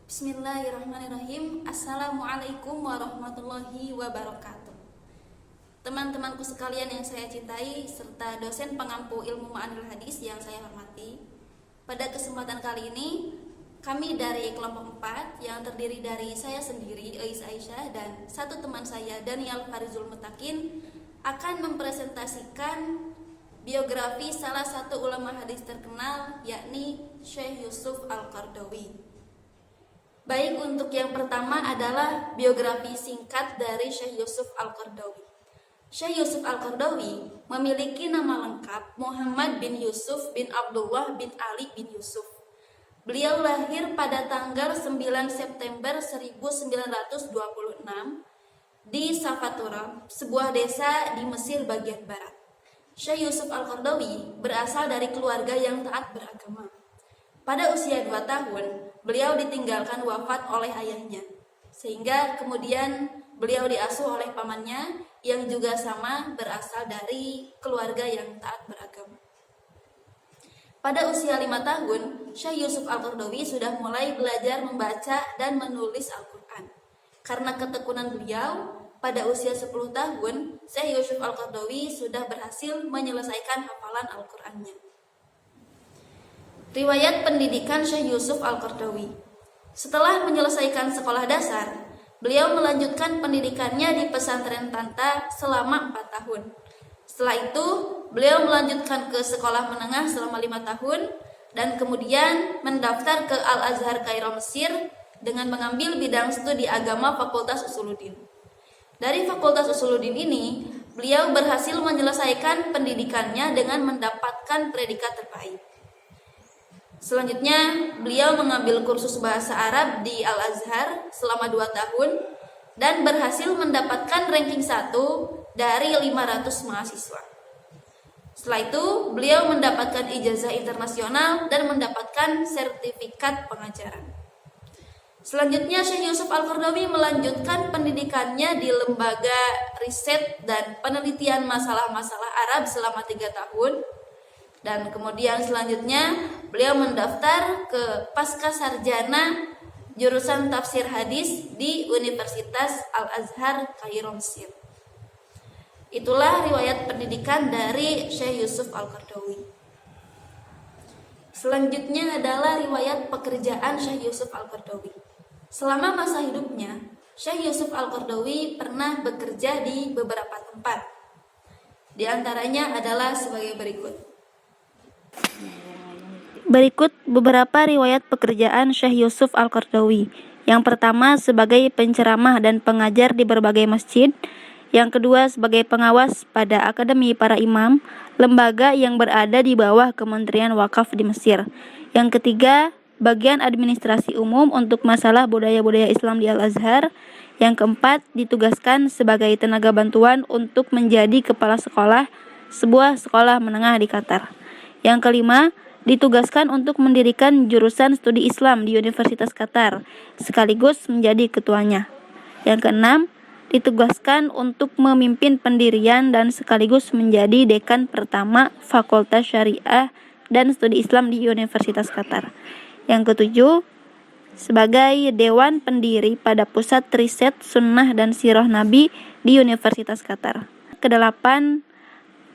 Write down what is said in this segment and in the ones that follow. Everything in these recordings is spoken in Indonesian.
Bismillahirrahmanirrahim. Assalamualaikum warahmatullahi wabarakatuh. Teman-temanku sekalian yang saya cintai, serta dosen pengampu ilmu ma'anil hadis yang saya hormati, pada kesempatan kali ini kami dari kelompok 4 yang terdiri dari saya sendiri, Eis Aisyah, dan satu teman saya, Daniel Farizul Mutakin, akan mempresentasikan biografi salah satu ulama hadis terkenal, yakni Syekh Yusuf Al-Qaradawi. Baik, untuk yang pertama adalah biografi singkat dari Syekh Yusuf Al-Qaradawi. Syekh Yusuf Al-Qaradawi memiliki nama lengkap Muhammad bin Yusuf bin Abdullah bin Ali bin Yusuf. Beliau lahir pada tanggal 9 September 1926 di Safatura, sebuah desa di Mesir bagian barat. Syekh Yusuf Al-Qaradawi berasal dari keluarga yang taat beragama. Pada usia 2 tahun, beliau ditinggalkan wafat oleh ayahnya, sehingga kemudian beliau diasuh oleh pamannya yang juga sama berasal dari keluarga yang taat beragama. Pada usia 5 tahun, Syekh Yusuf Al-Qaradawi sudah mulai belajar membaca dan menulis Al-Quran. Karena ketekunan beliau, pada usia 10 tahun, Syekh Yusuf Al-Qaradawi sudah berhasil menyelesaikan hafalan Al-Qurannya. Riwayat pendidikan Syekh Yusuf Al-Qaradawi. Setelah menyelesaikan sekolah dasar, beliau melanjutkan pendidikannya di pesantren Tanta selama 4 tahun. Setelah itu, beliau melanjutkan ke sekolah menengah selama 5 tahun dan kemudian mendaftar ke Al-Azhar Kairo Mesir dengan mengambil bidang studi agama Fakultas Usuluddin. Dari Fakultas Usuluddin ini, beliau berhasil menyelesaikan pendidikannya dengan mendapatkan predikat terbaik. Selanjutnya, beliau mengambil kursus bahasa Arab di Al-Azhar selama 2 tahun dan berhasil mendapatkan ranking 1 dari 500 mahasiswa. Setelah itu, beliau mendapatkan ijazah internasional dan mendapatkan sertifikat pengajaran. Selanjutnya, Syekh Yusuf Al-Qaradawi melanjutkan pendidikannya di Lembaga Riset dan Penelitian Masalah-Masalah Arab selama 3 tahun. Dan kemudian selanjutnya, beliau mendaftar ke Pascasarjana jurusan Tafsir Hadis di Universitas Al-Azhar Kairo Mesir. Itulah riwayat pendidikan dari Syekh Yusuf Al-Qaradawi. Selanjutnya adalah riwayat pekerjaan Syekh Yusuf Al-Qaradawi. Selama masa hidupnya, Syekh Yusuf Al-Qaradawi pernah bekerja di beberapa tempat. Di antaranya adalah sebagai berikut. Berikut beberapa riwayat pekerjaan Syekh Yusuf Al-Qaradawi. Yang pertama sebagai penceramah dan pengajar di berbagai masjid. Yang kedua sebagai pengawas pada Akademi Para Imam, lembaga yang berada di bawah Kementerian Wakaf di Mesir. Yang ketiga, bagian administrasi umum untuk masalah budaya-budaya Islam di Al-Azhar. Yang keempat, ditugaskan sebagai tenaga bantuan untuk menjadi kepala sekolah sebuah sekolah menengah di Qatar. Yang kelima, ditugaskan untuk mendirikan jurusan studi Islam di Universitas Qatar, sekaligus menjadi ketuanya. Yang keenam, ditugaskan untuk memimpin pendirian dan sekaligus menjadi dekan pertama Fakultas Syariah dan Studi Islam di Universitas Qatar. Yang ketujuh, sebagai Dewan Pendiri pada Pusat Riset Sunnah dan Sirah Nabi di Universitas Qatar. Kedelapan,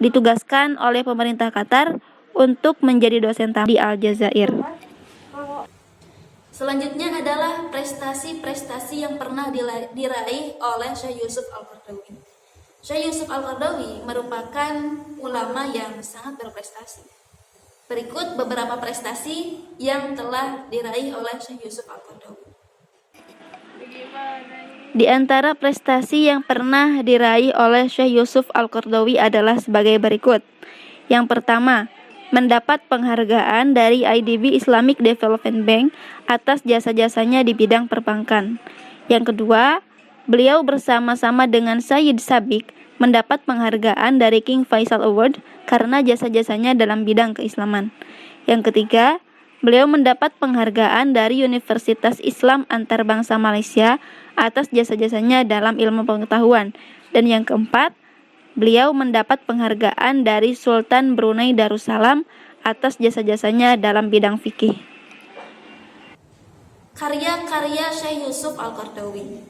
ditugaskan oleh pemerintah Qatar untuk menjadi dosen tamu di Aljazair. Selanjutnya adalah prestasi-prestasi yang pernah diraih oleh Syekh Yusuf Al-Qaradawi. Syekh Yusuf Al-Qaradawi merupakan ulama yang sangat berprestasi. Berikut beberapa prestasi yang telah diraih oleh Syekh Yusuf Al-Qaradawi. Di antara prestasi yang pernah diraih oleh Syekh Yusuf Al-Qaradawi adalah sebagai berikut. Yang pertama, mendapat penghargaan dari IDB Islamic Development Bank atas jasa-jasanya di bidang perbankan. Yang kedua, beliau bersama-sama dengan Sayyid Sabiq mendapat penghargaan dari King Faisal Award karena jasa-jasanya dalam bidang keislaman. Yang ketiga, beliau mendapat penghargaan dari Universitas Islam Antarbangsa Malaysia atas jasa-jasanya dalam ilmu pengetahuan. Dan yang keempat, beliau mendapat penghargaan dari Sultan Brunei Darussalam atas jasa-jasanya dalam bidang fikih. karya-karya Syekh Yusuf Al-Qardawi.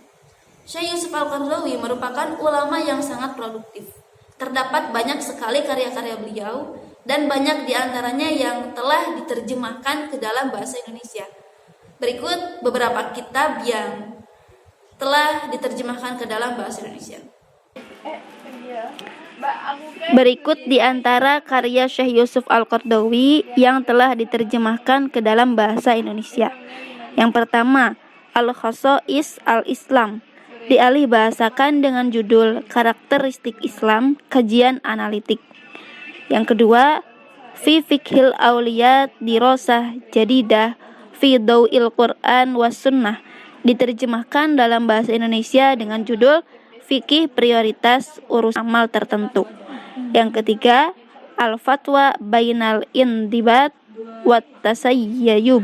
Syekh Yusuf Al-Qardawi merupakan ulama yang sangat produktif. Terdapat banyak sekali karya-karya beliau dan banyak diantaranya yang telah diterjemahkan ke dalam bahasa Indonesia. Berikut beberapa kitab yang telah diterjemahkan ke dalam bahasa Indonesia. Berikut di antara karya Syekh Yusuf Al-Qardawi yang telah diterjemahkan ke dalam bahasa Indonesia. Yang pertama, Al-Khosais Al-Islam, dialih bahasakan dengan judul Karakteristik Islam, Kajian Analitik. Yang kedua, Fi Fiqhil Auliyat Dirosah Jadidah Fi Daw'il Quran was Sunnah, diterjemahkan dalam bahasa Indonesia dengan judul Fikih Prioritas Urus Amal Tertentu. Yang ketiga, Al-Fatwa Bainal Indibat Wat Tasayyub,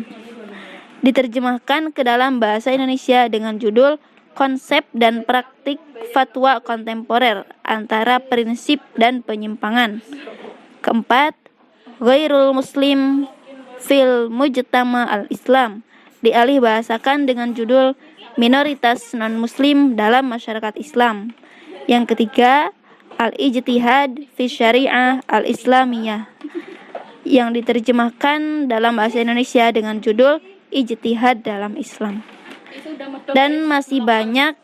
diterjemahkan ke dalam bahasa Indonesia dengan judul Konsep dan Praktik Fatwa Kontemporer Antara Prinsip dan Penyimpangan. Keempat, Ghairul Muslim Fil Mujtama Al-Islam, dialih bahasakan dengan judul Minoritas Non-Muslim dalam Masyarakat Islam. Yang ketiga, Al-Ijtihad Fi Syariah Al-Islamiyah, yang diterjemahkan dalam bahasa Indonesia dengan judul Ijtihad dalam Islam. Dan masih banyak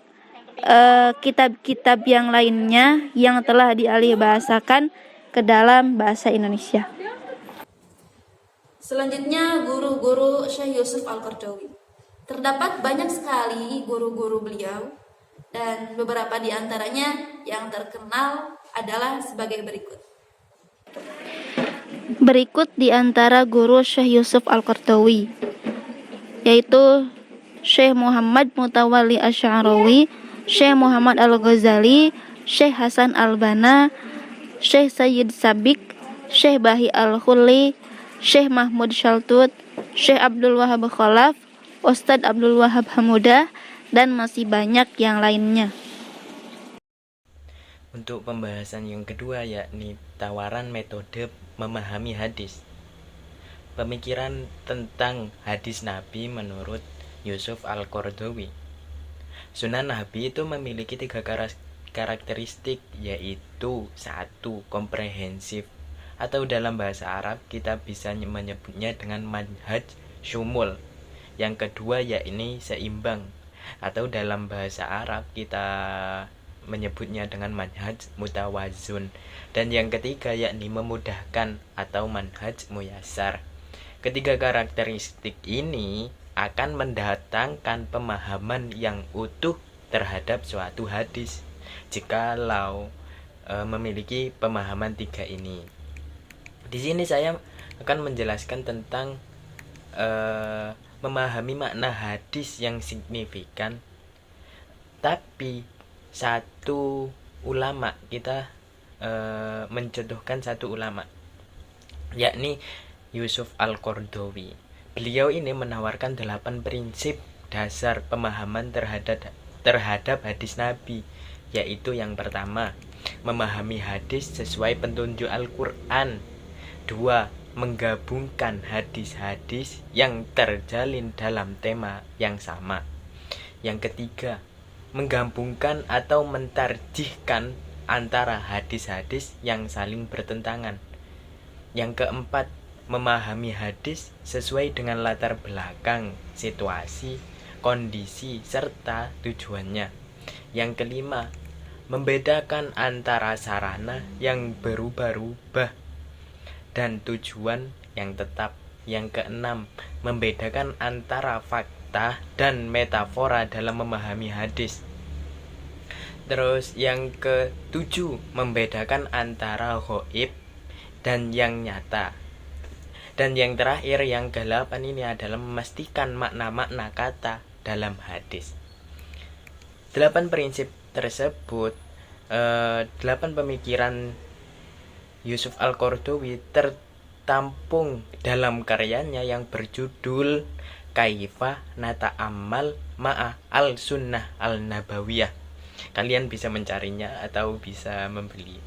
kitab-kitab yang lainnya yang telah dialih bahasakan ke dalam bahasa Indonesia. Selanjutnya, guru-guru Syekh Yusuf Al-Qardawi. Terdapat banyak sekali guru-guru beliau dan beberapa di antaranya yang terkenal adalah sebagai berikut. Berikut di antara guru Syekh Yusuf Al-Qardawi, yaitu Syekh Muhammad Mutawalli Asy'arawi, Syekh Muhammad Al-Ghazali, Syekh Hasan Al-Banna, Syekh Sayyid Sabik, Syekh Bahi Al-Khulli, Syekh Mahmud Shaltut, Syekh Abdul Wahab Khalaf, Ustadz Abdul Wahab Hamudah, dan masih banyak yang lainnya. Untuk pembahasan yang kedua, yakni tawaran metode memahami hadis. Pemikiran tentang hadis Nabi menurut Yusuf Al-Qardawi. Sunan Nabi itu memiliki 3 karakteristik, yaitu 1. Komprehensif, atau dalam bahasa Arab kita bisa menyebutnya dengan manhaj syumul. Yang kedua yakni seimbang, atau dalam bahasa Arab kita menyebutnya dengan manhaj mutawazun. Dan yang ketiga yakni memudahkan, atau manhaj muyassar. Ketiga karakteristik ini akan mendatangkan pemahaman yang utuh terhadap suatu hadis jikalau memiliki pemahaman 3 ini. Di sini saya akan menjelaskan tentang memahami makna hadis yang signifikan. Tapi satu ulama, kita mencontohkan satu ulama, yakni Yusuf Al-Qardawi. Beliau ini menawarkan 8 prinsip dasar pemahaman terhadap hadis Nabi, yaitu yang pertama, memahami hadis sesuai petunjuk Al-Quran. 2. Menggabungkan hadis-hadis yang terjalin dalam tema yang sama. Yang ketiga, menggabungkan atau mentarjihkan antara hadis-hadis yang saling bertentangan. Yang keempat, memahami hadis sesuai dengan latar belakang, situasi, kondisi, serta tujuannya. Yang kelima, membedakan antara sarana yang berubah-ubah dan tujuan yang tetap. Yang keenam, membedakan antara fakta dan metafora dalam memahami hadis. Terus yang ketujuh, membedakan antara ghaib dan yang nyata. Dan yang terakhir, yang ke-8 ini adalah memastikan makna-makna kata dalam hadis. 8 prinsip tersebut, 8 pemikiran Yusuf Al-Qardawi tertampung dalam karyanya yang berjudul Kaifa Nata'ammal Ma'a Al-Sunnah Al-Nabawiyah. Kalian bisa mencarinya atau bisa membeli.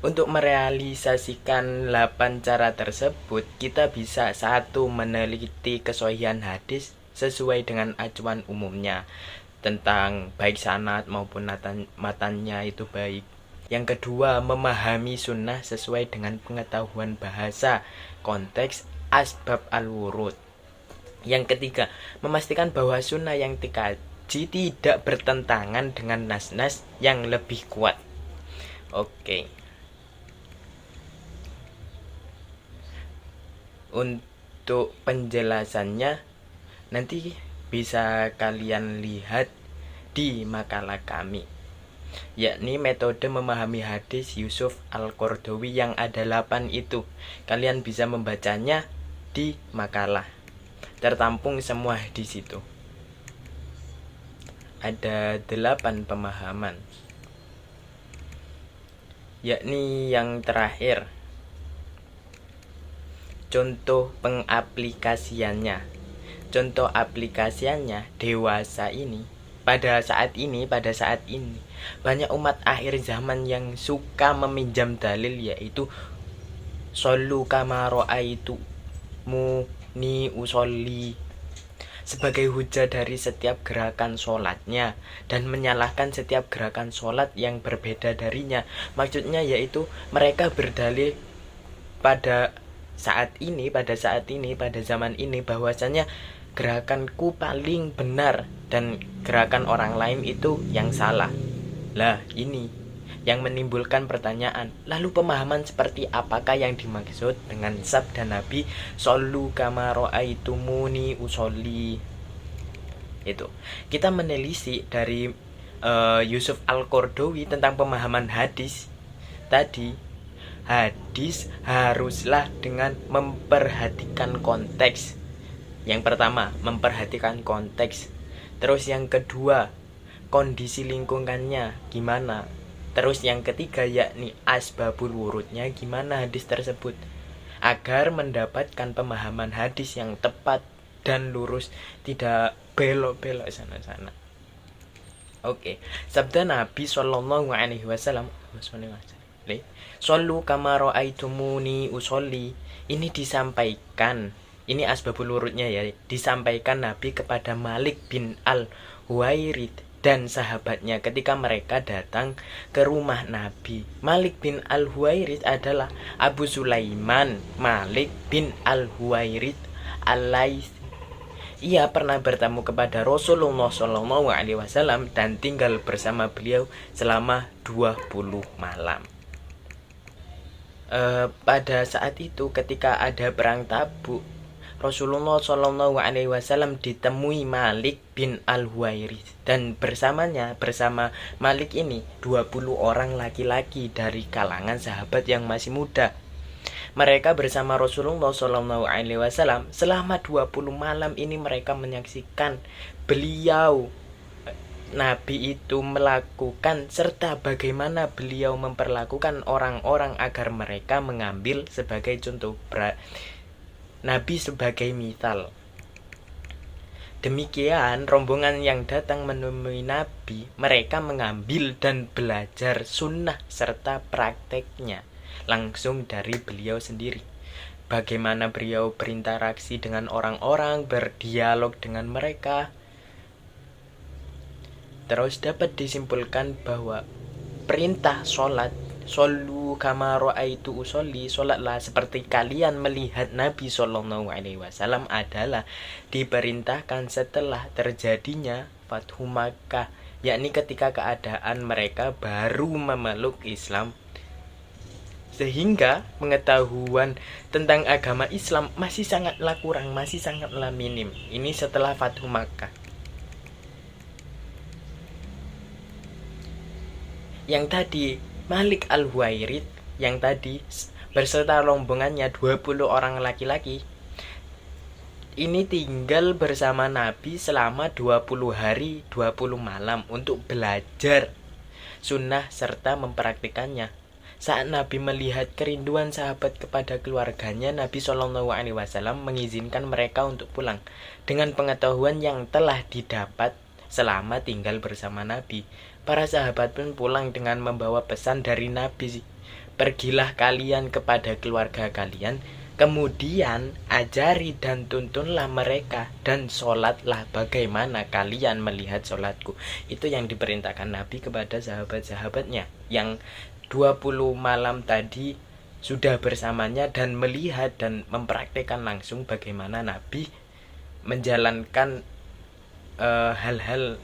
Untuk merealisasikan 8 cara tersebut, kita bisa: 1. Meneliti kesohihan hadis sesuai dengan acuan umumnya tentang baik sanad maupun matannya itu baik. Yang kedua, memahami sunnah sesuai dengan pengetahuan bahasa, konteks, asbab al-wurud. Yang ketiga, memastikan bahwa sunnah yang dikaji tidak bertentangan dengan nas-nas yang lebih kuat. Oke. Untuk penjelasannya nanti bisa kalian lihat di makalah kami, yakni metode memahami hadis Yusuf Al-Qaradawi yang ada 8 itu. Kalian bisa membacanya di makalah. Tertampung semua di situ. Ada 8 pemahaman. Yakni yang terakhir, contoh pengaplikasiannya. Contoh aplikasiannya, dewasa ini, pada saat ini banyak umat akhir zaman yang suka meminjam dalil, yaitu shollu kama ra'aitumuni usolli, sebagai hujah dari setiap gerakan sholatnya dan menyalahkan setiap gerakan sholat yang berbeda darinya. Maksudnya yaitu mereka berdalil pada saat ini, pada zaman ini, bahwasanya gerakanku paling benar dan gerakan orang lain itu yang salah. Lah, ini yang menimbulkan pertanyaan, lalu pemahaman seperti apakah yang dimaksud dengan sabda Nabi shollu kama ra'aitumuni usolli? Itu kita menelisik dari Yusuf Al-Qaradawi tentang pemahaman hadis tadi. Hadis haruslah dengan memperhatikan konteks. Yang pertama, memperhatikan konteks. Terus yang kedua, kondisi lingkungannya gimana. Terus yang ketiga, yakni asbabul wurudnya gimana hadis tersebut, agar mendapatkan pemahaman hadis yang tepat dan lurus, tidak belok-belok sana-sana. Oke, sabda Nabi Sallallahu Alaihi Wasallam, shollu kama ra'aitumuni usolli, ini disampaikan, ini asbabul wurudnya ya, disampaikan Nabi kepada Malik bin Al-Huwairith dan sahabatnya ketika mereka datang ke rumah Nabi. Malik bin Al-Huwairith adalah Abu Sulaiman Malik bin Al-Huwairith Al-Laits. Ia pernah bertamu kepada Rasulullah SAW dan tinggal bersama beliau selama 20 malam. Pada saat itu ketika ada perang Tabuk, Rasulullah SAW ditemui Malik bin Al-Huwairith dan bersama Malik ini 20 orang laki-laki dari kalangan sahabat yang masih muda. Mereka bersama Rasulullah SAW selama 20 malam ini mereka menyaksikan beliau Nabi itu melakukan serta bagaimana beliau memperlakukan orang-orang agar mereka mengambil sebagai contoh Nabi sebagai misal. Demikian rombongan yang datang menemui Nabi, mereka mengambil dan belajar sunnah serta prakteknya langsung dari beliau sendiri. Bagaimana beliau berinteraksi dengan orang-orang, berdialog dengan mereka. Terus dapat disimpulkan bahwa perintah sholat, shollu kama ra'aitu usolli, sholatlah seperti kalian melihat Nabi SAW, adalah diperintahkan setelah terjadinya Fathu Makkah, yakni ketika keadaan mereka baru memeluk Islam, sehingga pengetahuan tentang agama Islam masih sangatlah kurang, masih sangatlah minim. Ini setelah Fathu Makkah. Yang tadi Malik Al-Huwairith yang tadi berserta rombongannya 20 orang laki-laki ini tinggal bersama Nabi selama 20 hari 20 malam untuk belajar sunnah serta mempraktikannya. Saat Nabi melihat kerinduan sahabat kepada keluarganya, Nabi SAW mengizinkan mereka untuk pulang dengan pengetahuan yang telah didapat selama tinggal bersama Nabi. Para sahabat pun pulang dengan membawa pesan dari Nabi pergilah kalian kepada keluarga kalian, kemudian ajari dan tuntunlah mereka, dan sholatlah bagaimana kalian melihat sholatku. Itu yang diperintahkan Nabi kepada sahabat-sahabatnya yang 20 malam tadi sudah bersamanya dan melihat dan mempraktikkan langsung bagaimana Nabi menjalankan hal-hal.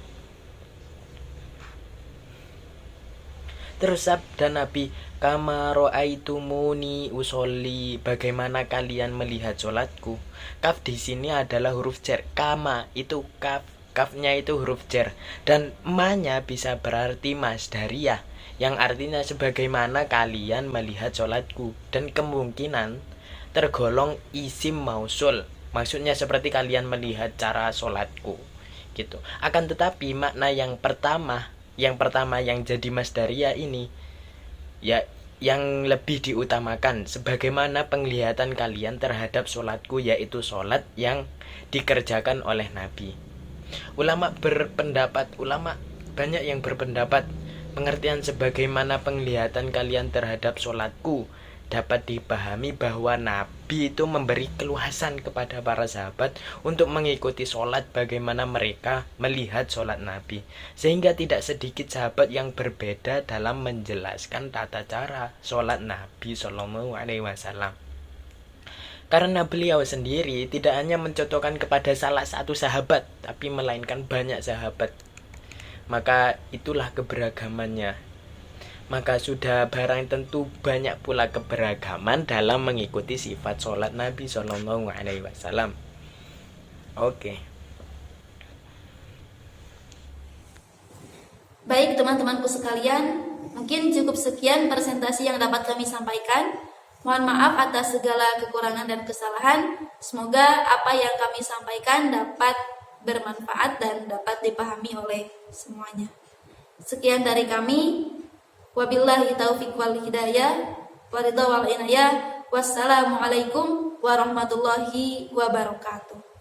Terus sabda Nabi, kama ro'aitumuni usolli, bagaimana kalian melihat sholatku. Kaf di sini adalah huruf jar. Kama itu kaf, kafnya itu huruf jar, dan ma-nya bisa berarti masdariyah, yang artinya sebagaimana kalian melihat sholatku, dan kemungkinan tergolong isim mausul, maksudnya seperti kalian melihat cara sholatku gitu. Akan tetapi makna yang pertama yang jadi masdariyah ini ya yang lebih diutamakan, sebagaimana penglihatan kalian terhadap sholatku, yaitu sholat yang dikerjakan oleh Nabi. Ulama banyak yang berpendapat pengertian sebagaimana penglihatan kalian terhadap sholatku dapat dipahami bahwa Nabi itu memberi keluasan kepada para sahabat untuk mengikuti sholat bagaimana mereka melihat sholat Nabi, sehingga tidak sedikit sahabat yang berbeda dalam menjelaskan tata cara sholat Nabi Shallallahu Alaihi Wasallam. Karena beliau sendiri tidak hanya mencontohkan kepada salah satu sahabat, tapi melainkan banyak sahabat. Maka itulah keberagamannya. Maka sudah barang tentu banyak pula keberagaman dalam mengikuti sifat sholat Nabi Shallallahu Alaihi Wasallam. Oke. Baik teman-temanku sekalian, mungkin cukup sekian presentasi yang dapat kami sampaikan. Mohon maaf atas segala kekurangan dan kesalahan. Semoga apa yang kami sampaikan dapat bermanfaat dan dapat dipahami oleh semuanya. Sekian dari kami. Wabillahi taufiq wal hidayah, waridha wal inayah. Wassalamualaikum warahmatullahi wabarakatuh.